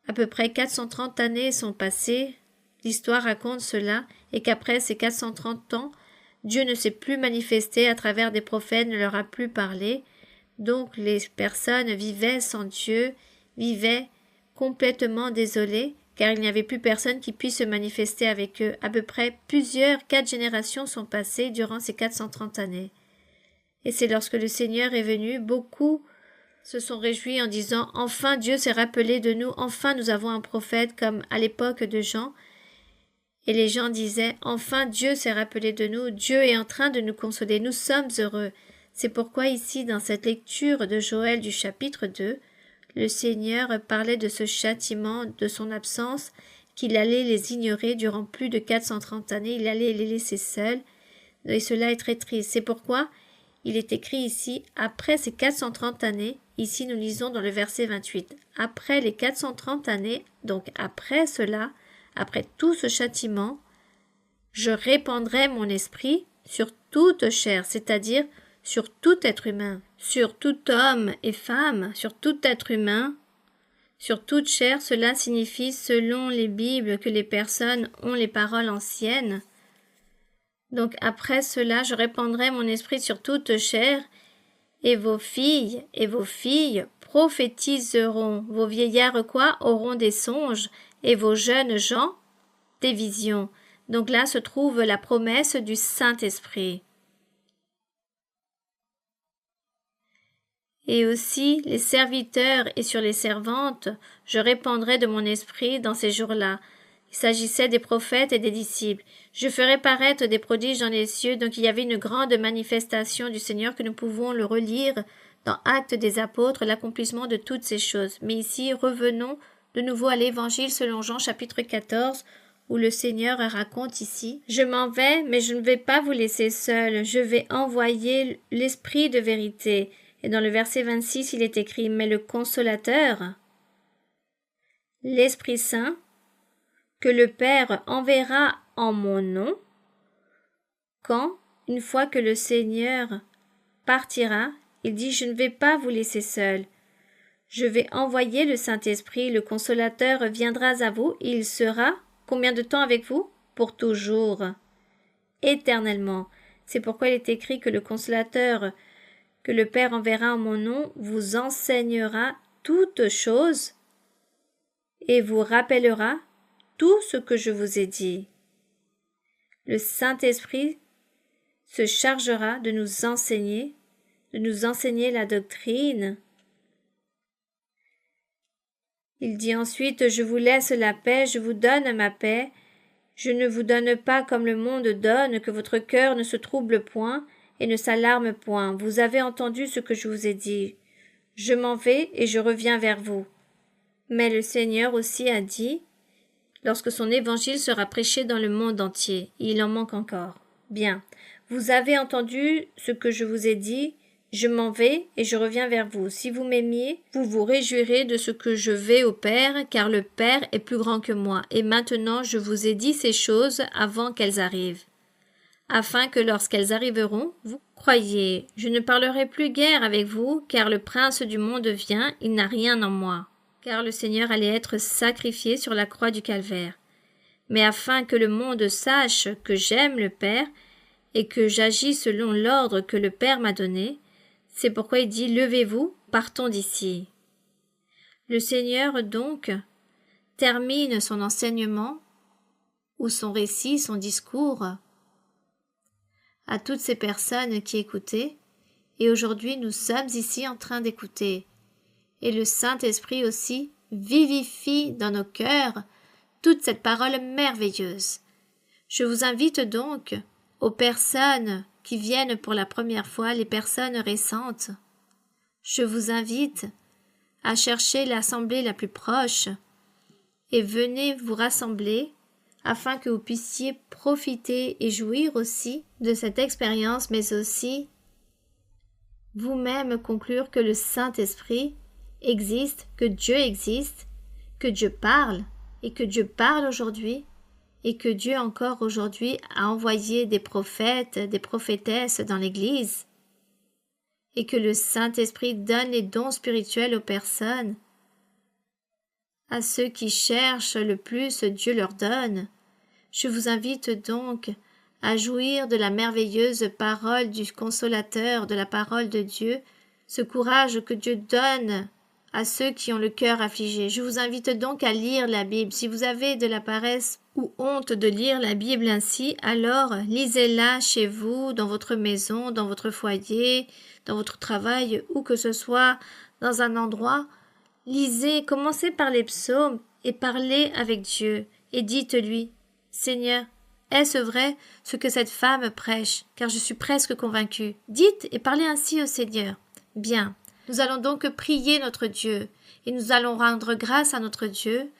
À peu près 430 années sont passées, l'histoire raconte cela, et qu'après ces 430 ans, Dieu ne s'est plus manifesté à travers des prophètes, ne leur a plus parlé, donc les personnes vivaient sans Dieu, vivaient complètement désolées, car il n'y avait plus personne qui puisse se manifester avec eux. À peu près 4 générations sont passées durant ces 430 années. Et c'est lorsque le Seigneur est venu, beaucoup se sont réjouis en disant « Enfin Dieu s'est rappelé de nous, enfin nous avons un prophète comme à l'époque de Jean. » Et les gens disaient « Enfin Dieu s'est rappelé de nous, Dieu est en train de nous consoler, nous sommes heureux. » C'est pourquoi ici, dans cette lecture de Joël du chapitre 2, le Seigneur parlait de ce châtiment, de son absence, qu'il allait les ignorer durant plus de 430 années, il allait les laisser seuls, et cela est très triste. C'est pourquoi il est écrit ici, après ces 430 années, ici nous lisons dans le verset 28, après les 430 années, donc après cela, après tout ce châtiment, je répandrai mon esprit sur toute chair, c'est-à-dire sur tout être humain, sur tout homme et femme, sur tout être humain, sur toute chair. Cela signifie, selon les Bibles, que les personnes ont les paroles anciennes. Donc après cela, je répandrai mon esprit sur toute chair, et vos filles prophétiseront. Vos vieillards auront des songes, et vos jeunes gens des visions. Donc là se trouve la promesse du Saint-Esprit. Et aussi les serviteurs et sur les servantes, je répandrai de mon esprit dans ces jours-là. Il s'agissait des prophètes et des disciples. Je ferai paraître des prodiges dans les cieux. Donc il y avait une grande manifestation du Seigneur que nous pouvons le relire dans Actes des Apôtres, l'accomplissement de toutes ces choses. Mais ici, revenons de nouveau à l'Évangile selon Jean chapitre 14, où le Seigneur raconte ici « Je m'en vais, mais je ne vais pas vous laisser seuls. Je vais envoyer l'Esprit de vérité. » Et dans le verset 26, il est écrit « Mais le Consolateur, l'Esprit Saint, que le Père enverra en mon nom, quand, une fois que le Seigneur partira, il dit « Je ne vais pas vous laisser seuls. Je vais envoyer le Saint-Esprit, le Consolateur viendra à vous, et il sera, combien de temps avec vous? Pour toujours, éternellement. » C'est pourquoi il est écrit que le Consolateur que le Père enverra en mon nom vous enseignera toutes choses et vous rappellera tout ce que je vous ai dit. Le Saint-Esprit se chargera de nous enseigner la doctrine. Il dit ensuite « Je vous laisse la paix, je vous donne ma paix. Je ne vous donne pas comme le monde donne, que votre cœur ne se trouble point et ne s'alarme point. Vous avez entendu ce que je vous ai dit. Je m'en vais et je reviens vers vous. » Mais le Seigneur aussi a dit, lorsque son évangile sera prêché dans le monde entier, il en manque encore. Bien, vous avez entendu ce que je vous ai dit, je m'en vais et je reviens vers vous. Si vous m'aimiez, vous vous réjouirez de ce que je vais au Père, car le Père est plus grand que moi. Et maintenant je vous ai dit ces choses avant qu'elles arrivent, afin que lorsqu'elles arriveront, vous croyiez. Je ne parlerai plus guère avec vous, car le prince du monde vient, il n'a rien en moi. Car le Seigneur allait être sacrifié sur la croix du calvaire. Mais afin que le monde sache que j'aime le Père et que j'agis selon l'ordre que le Père m'a donné, c'est pourquoi il dit « Levez-vous, partons d'ici ». Le Seigneur, donc, termine son enseignement ou son récit, son discours à toutes ces personnes qui écoutaient, et aujourd'hui nous sommes ici en train d'écouter. Et le Saint-Esprit aussi vivifie dans nos cœurs toute cette parole merveilleuse. Je vous invite donc aux personnes qui viennent pour la première fois, les personnes récentes. Je vous invite à chercher l'assemblée la plus proche et venez vous rassembler afin que vous puissiez profiter et jouir aussi de cette expérience, mais aussi vous-même conclure que le Saint-Esprit existe, que Dieu parle et que Dieu parle aujourd'hui et que Dieu encore aujourd'hui a envoyé des prophètes, des prophétesses dans l'Église et que le Saint-Esprit donne les dons spirituels aux personnes. À ceux qui cherchent le plus, Dieu leur donne. Je vous invite donc à jouir de la merveilleuse parole du Consolateur, de la parole de Dieu, ce courage que Dieu donne à ceux qui ont le cœur affligé. Je vous invite donc à lire la Bible. Si vous avez de la paresse ou honte de lire la Bible ainsi, alors lisez-la chez vous, dans votre maison, dans votre foyer, dans votre travail, où que ce soit, dans un endroit. Lisez, commencez par les psaumes et parlez avec Dieu et dites-lui « Seigneur, est-ce vrai ce que cette femme prêche, car je suis presque convaincue. » Dites et parlez ainsi au Seigneur. Bien, nous allons donc prier notre Dieu et nous allons rendre grâce à notre Dieu.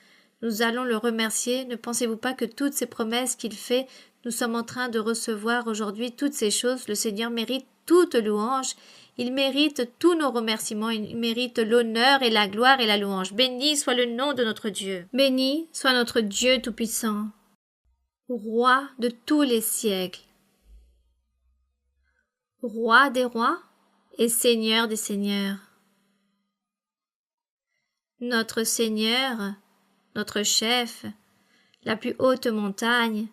Nous allons le remercier. Ne pensez-vous pas que toutes ces promesses qu'il fait, nous sommes en train de recevoir aujourd'hui toutes ces choses. Le Seigneur mérite toute louange. Il mérite tous nos remerciements. Il mérite l'honneur et la gloire et la louange. Béni soit le nom de notre Dieu. Béni soit notre Dieu Tout-Puissant, Roi de tous les siècles, Roi des rois et Seigneur des seigneurs. Notre Seigneur, notre chef, la plus haute montagne,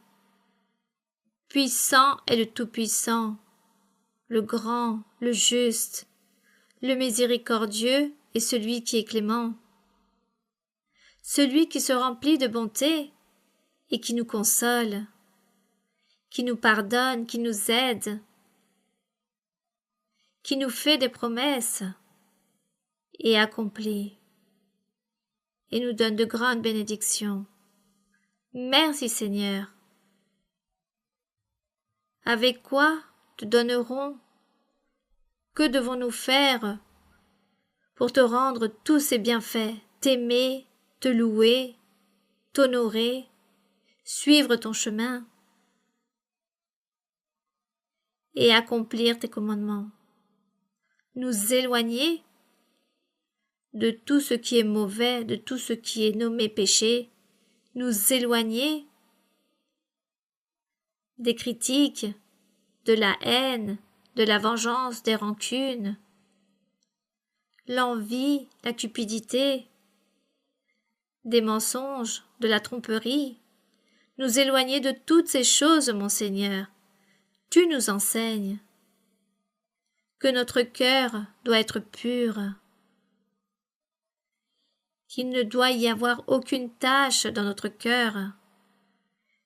Puissant est le Tout-Puissant, le grand, le juste, le miséricordieux et celui qui est clément, celui qui se remplit de bonté et qui nous console, qui nous pardonne, qui nous aide, qui nous fait des promesses et accomplit, et nous donne de grandes bénédictions. Merci Seigneur. Avec quoi te donnerons? Que devons-nous faire pour te rendre tous ces bienfaits, t'aimer, te louer, t'honorer, suivre ton chemin et accomplir tes commandements? Nous éloigner de tout ce qui est mauvais, de tout ce qui est nommé péché, nous éloigner des critiques, de la haine, de la vengeance, des rancunes, l'envie, la cupidité, des mensonges, de la tromperie, nous éloigner de toutes ces choses, mon Seigneur. Tu nous enseignes que notre cœur doit être pur, qu'il ne doit y avoir aucune tache dans notre cœur,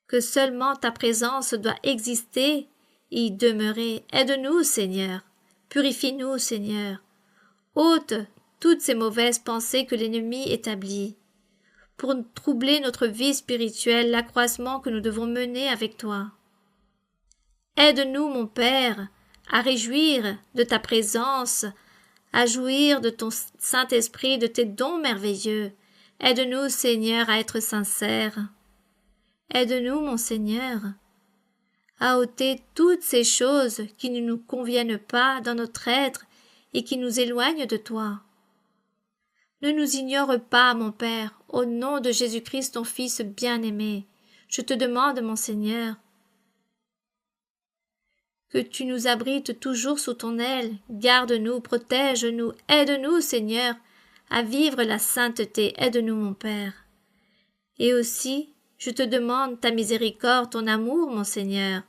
que seulement ta présence doit exister et y demeurer. Aide-nous, Seigneur, purifie-nous, Seigneur, ôte toutes ces mauvaises pensées que l'ennemi établit, pour troubler notre vie spirituelle, l'accroissement que nous devons mener avec toi. Aide-nous, mon Père, à réjouir de ta présence, à jouir de ton Saint-Esprit, de tes dons merveilleux. Aide-nous, Seigneur, à être sincères. Aide-nous, mon Seigneur, à ôter toutes ces choses qui ne nous conviennent pas dans notre être et qui nous éloignent de toi. Ne nous ignore pas, mon Père, au nom de Jésus-Christ, ton Fils bien-aimé. Je te demande, mon Seigneur, que tu nous abrites toujours sous ton aile, garde-nous, protège-nous, aide-nous, Seigneur, à vivre la sainteté, aide-nous, mon Père. Et aussi, je te demande ta miséricorde, ton amour, mon Seigneur,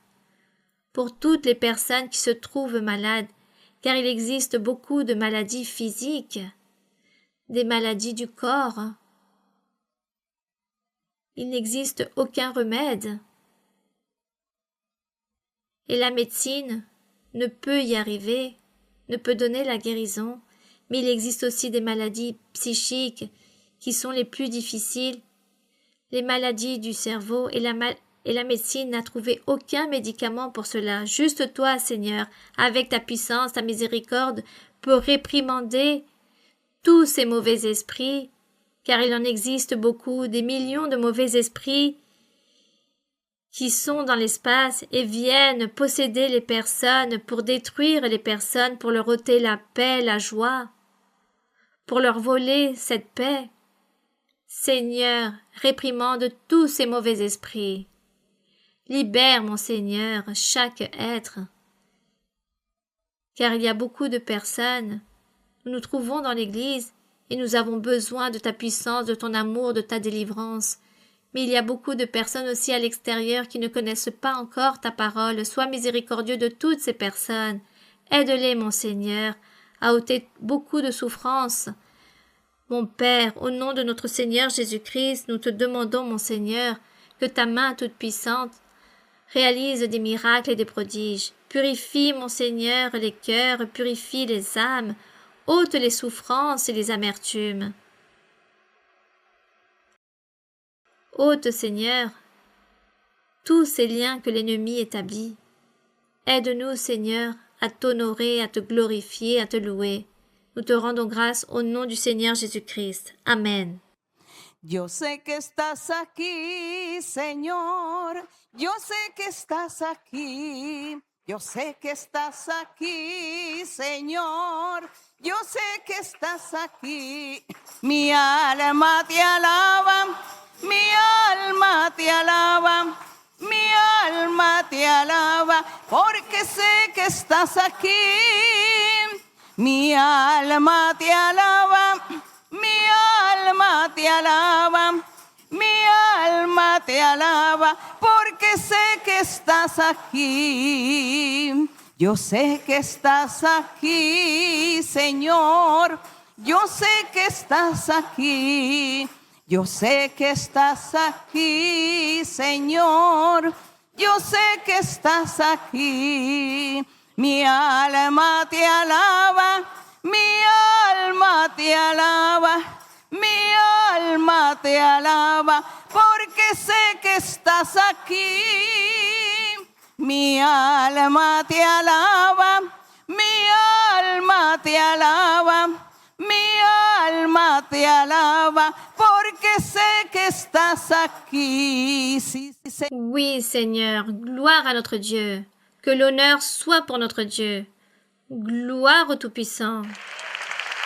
pour toutes les personnes qui se trouvent malades, car il existe beaucoup de maladies physiques, des maladies du corps. Il n'existe aucun remède. Et la médecine ne peut y arriver, ne peut donner la guérison, mais il existe aussi des maladies psychiques qui sont les plus difficiles, les maladies du cerveau, et la médecine n'a trouvé aucun médicament pour cela. Juste toi, Seigneur, avec ta puissance, ta miséricorde, peux réprimander tous ces mauvais esprits, car il en existe beaucoup, des millions de mauvais esprits qui sont dans l'espace et viennent posséder les personnes pour détruire les personnes, pour leur ôter la paix, la joie, pour leur voler cette paix. Seigneur, réprimande tous ces mauvais esprits. Libère, mon Seigneur, chaque être, car il y a beaucoup de personnes. Nous nous trouvons dans l'Église et nous avons besoin de ta puissance, de ton amour, de ta délivrance. Mais il y a beaucoup de personnes aussi à l'extérieur qui ne connaissent pas encore ta parole. Sois miséricordieux de toutes ces personnes. Aide-les, mon Seigneur, à ôter beaucoup de souffrances. Mon Père, au nom de notre Seigneur Jésus-Christ, nous te demandons, mon Seigneur, que ta main toute-puissante réalise des miracles et des prodiges. Purifie, mon Seigneur, les cœurs, purifie les âmes, ôte les souffrances et les amertumes. Ôte, Seigneur, tous ces liens que l'ennemi établit. Aide-nous, Seigneur, à t'honorer, à te glorifier, à te louer. Nous te rendons grâce au nom du Seigneur Jésus-Christ. Amen. Yo sé que estás aquí, Señor. Yo sé que estás aquí. Yo sé que estás aquí, Señor. Yo sé que estás aquí. Mi alma te alaba. Mi alma te alaba. Mi alma te alaba. Porque sé que estás aquí. Mi alma te alaba. Mi alma te alaba, mi alma te alaba, porque sé que estás aquí. Yo sé que estás aquí, Señor. Yo sé que estás aquí. Yo sé que estás aquí, Señor. Yo sé que estás aquí. Mi alma te alaba, mi alma te alaba, mi alma te alaba, porque sé que estás aquí. Mi alma te alaba, mi alma te alaba, mi alma te alaba, porque sé que estás aquí. Sí, sí, Oui, Seigneur, gloire à notre Dieu. Que l'honneur soit pour notre Dieu. Gloire au Tout-Puissant.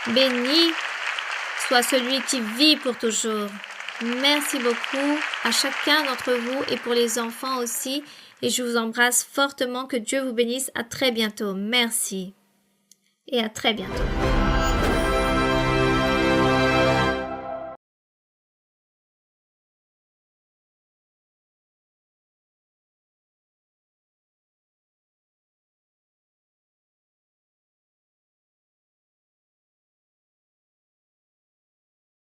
Béni soit celui qui vit pour toujours. Merci beaucoup à chacun d'entre vous et pour les enfants aussi. Et je vous embrasse fortement. Que Dieu vous bénisse. À très bientôt. Merci. Et à très bientôt.